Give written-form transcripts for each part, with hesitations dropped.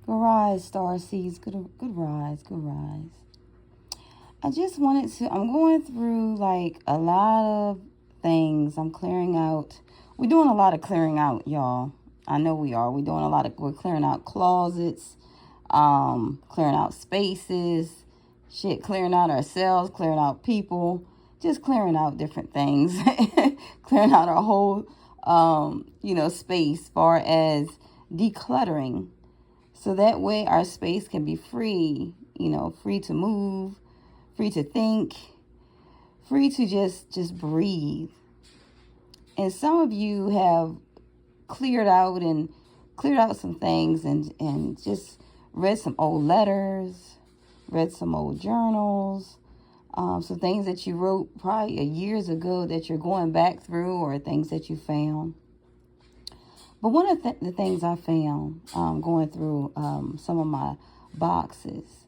Good rise, star seeds. Good rise. Good rise. I just wanted to. I'm going through like a lot of things. I'm clearing out. We're doing a lot of clearing out, y'all. I know we are. We're clearing out closets, clearing out spaces, clearing out ourselves, clearing out people, just clearing out different things, clearing out our whole, space, far as decluttering. So that way our space can be free, free to move, free to think, free to just breathe. And some of you have cleared out some things and just read some old letters, read some old journals, some things that you wrote probably years ago that you're going back through, or things that you found. But one of the things I found going through some of my boxes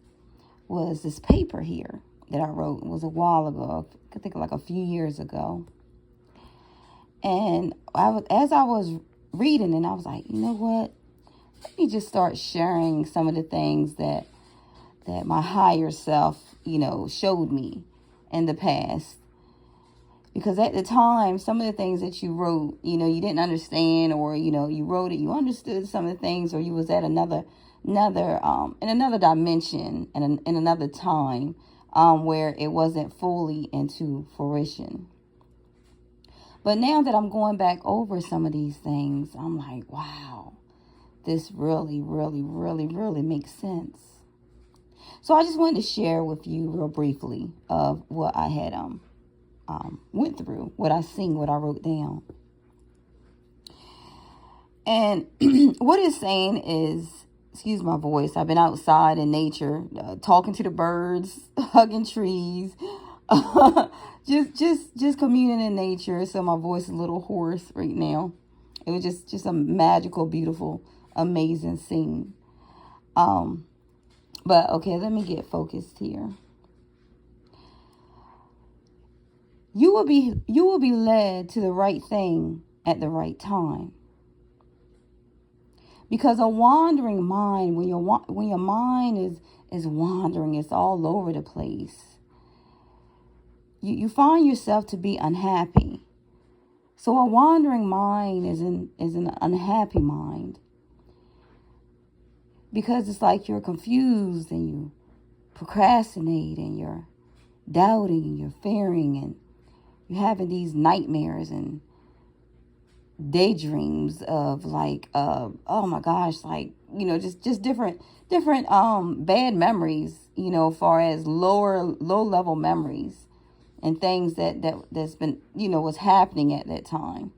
was this paper here that I wrote. It was a while ago, I think like a few years ago. And as I was reading, and I was like, you know what? Let me just start sharing some of the things that my higher self, showed me in the past. Because at the time, some of the things that you wrote, you didn't understand, or, you wrote it, you understood some of the things, or you was at another in another dimension and in another time where it wasn't fully into fruition. But now that I'm going back over some of these things, I'm like, wow, this really, really, really, really makes sense. So I just wanted to share with you real briefly of what I had went through, what I seen, what I wrote down. And what it's saying is, excuse my voice, I've been outside in nature, talking to the birds, hugging trees, just communing in nature. So my voice is a little hoarse right now. It was just a magical, beautiful, amazing scene. But okay, let me get focused here. You will be led to the right thing at the right time. Because a wandering mind, when your mind is wandering, it's all over the place. You find yourself to be unhappy. So a wandering mind is an unhappy mind. Because it's like you're confused and you procrastinate and you're doubting and you're fearing and you're having these nightmares and daydreams of like, oh my gosh, like, just different bad memories, far as low level memories and things that's been, was happening at that time.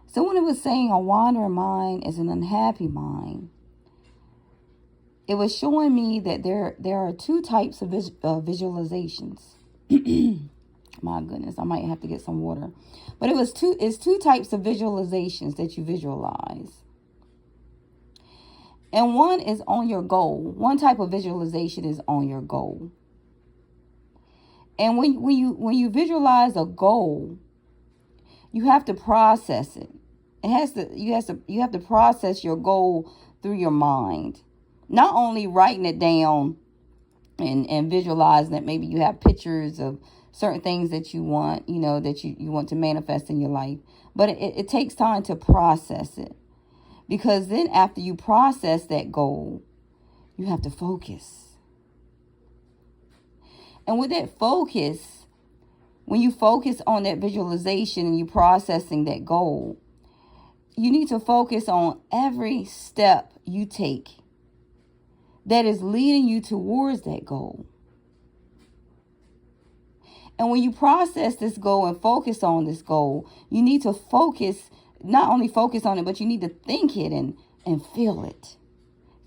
So when it was saying a wandering mind is an unhappy mind, it was showing me that there are two types of visualizations. My goodness, I might have to get some water. But it's two types of visualizations that you visualize. And one is on your goal. One type of visualization is on your goal. And when you visualize a goal, you have to process it. You have to process your goal through your mind. Not only writing it down and visualizing it. Maybe you have pictures of certain things that you want, that you want to manifest in your life. But it takes time to process it. Because then after you process that goal, you have to focus. And with that focus, when you focus on that visualization and you processing that goal, you need to focus on every step you take that is leading you towards that goal. And when you process this goal and focus on this goal, you need to not only focus on it, but you need to think it and feel it.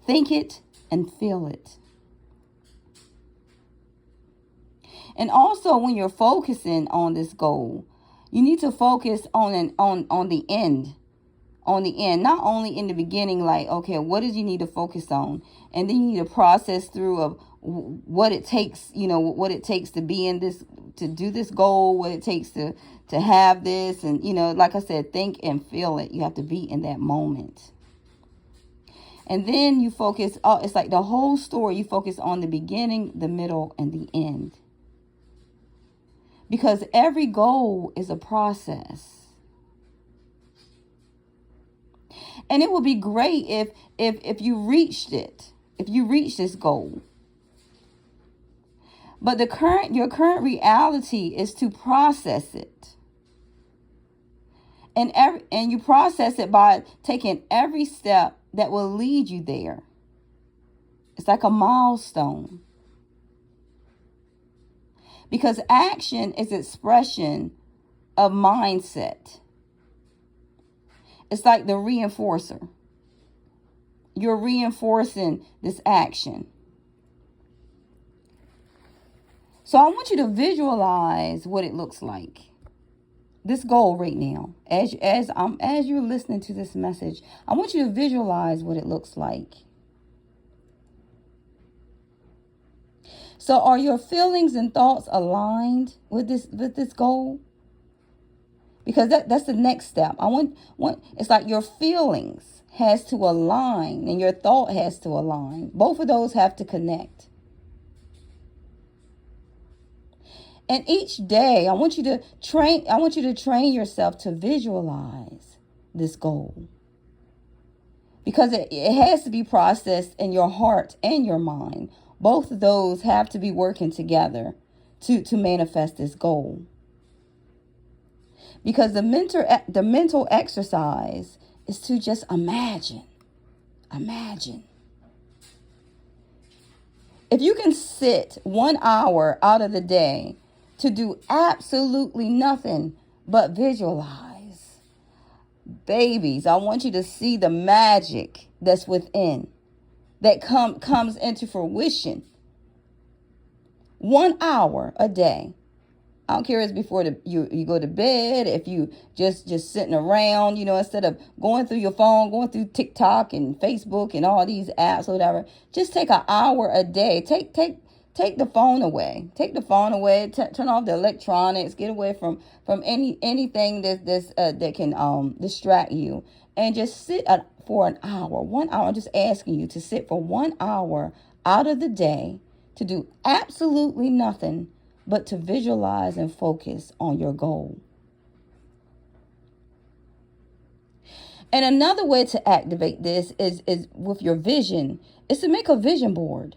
Think it and feel it. And also when you're focusing on this goal, you need to focus on the end. On the end, not only in the beginning, like, okay, what does you need to focus on? And then you need to process through of what it takes, what it takes to be in this, to do this goal, what it takes to have this. And, like I said, think and feel it. You have to be in that moment. And then you focus, it's like the whole story. You focus on the beginning, the middle, and the end. Because every goal is a process. And it would be great if you reached it, if you reach this goal. But your current reality is to process it. And you process it by taking every step that will lead you there. It's like a milestone. Because action is expression of mindset. It's like the reinforcer. You're reinforcing this action. So I want you to visualize what it looks like. This goal right now, as you're listening to this message, I want you to visualize what it looks like. So are your feelings and thoughts aligned with this goal? Because that's the next step. It's like your feelings has to align and your thought has to align. Both of those have to connect. And each day, I want you to train yourself to visualize this goal. Because it has to be processed in your heart and your mind. Both of those have to be working together to manifest this goal. Because the mental exercise is to just imagine. Imagine. If you can sit 1 hour out of the day to do absolutely nothing but visualize. Babies, I want you to see the magic that's within, that comes into fruition. 1 hour a day. I don't care if it's before you go to bed, if you just sitting around, instead of going through your phone, going through TikTok and Facebook and all these apps or whatever, just take an hour a day. Take the phone away. Take the phone away. Turn off the electronics. Get away from anything that can distract you, and just sit for an hour. 1 hour. I'm just asking you to sit for 1 hour out of the day to do absolutely nothing but to visualize and focus on your goal. And another way to activate this is with your vision, is to make a vision board.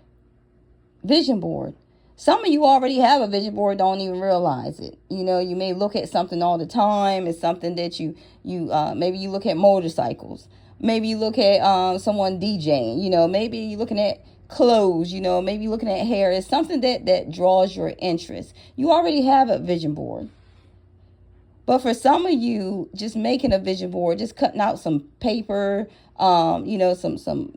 Vision board. Some of you already have a vision board, don't even realize it. You may look at something all the time. It's something that you maybe you look at motorcycles. Maybe you look at someone DJing. Maybe you're looking at clothes, maybe looking at hair. It's something that draws your interest. You already have a vision board. But for some of you, just making a vision board, just cutting out some paper, some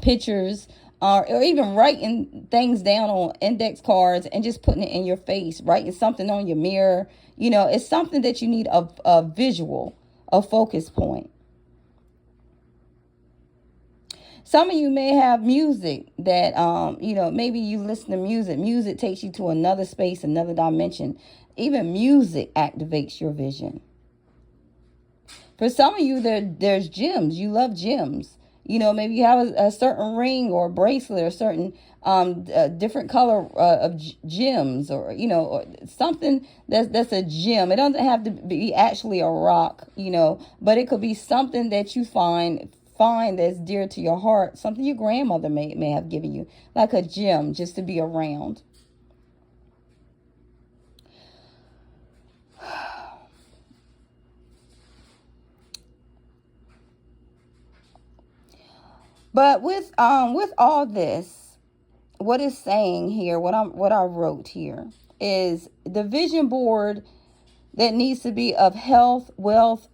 pictures, or even writing things down on index cards and just putting it in your face, writing something on your mirror. It's something that you need a visual, a focus point. Some of you may have music that, maybe you listen to music. Music takes you to another space, another dimension. Even music activates your vision. For some of you, there's gems. You love gems. Maybe you have a certain ring or bracelet or certain different color of gems, or something that's a gem. It doesn't have to be actually a rock, but it could be something that you find that's dear to your heart, something your grandmother may have given you, like a gem, just to be around. But with all this, what it's saying here, what I wrote here, is the vision board that needs to be of health, wealth,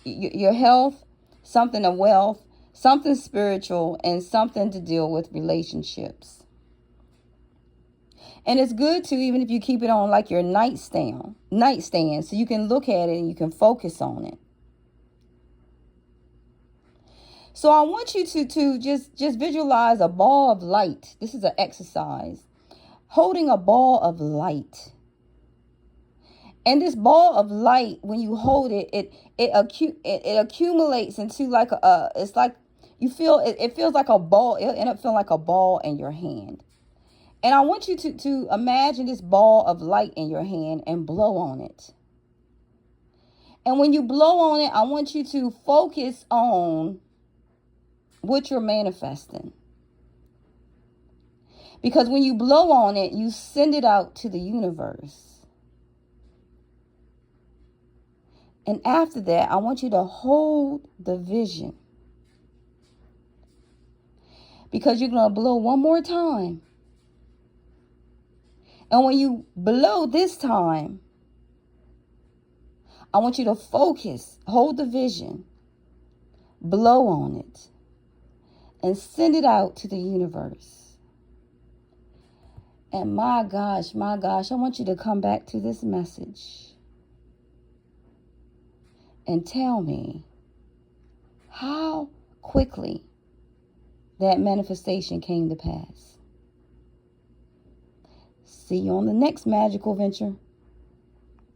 your health, something of wealth, something spiritual, and something to deal with relationships. And it's good to, even if you keep it on like your nightstand, so you can look at it and you can focus on it. So I want you to just visualize a ball of light. This is an exercise. Holding a ball of light. And this ball of light, when you hold it, it accumulates into it's like You feel, it feels like a ball. It'll end up feeling like a ball in your hand. And I want you to imagine this ball of light in your hand and blow on it. And when you blow on it, I want you to focus on what you're manifesting. Because when you blow on it, you send it out to the universe. And after that, I want you to hold the vision. Because you're going to blow one more time. And when you blow this time, I want you to focus, hold the vision, blow on it, and send it out to the universe. And my gosh, I want you to come back to this message and tell me how quickly that manifestation came to pass. See you on the next magical venture.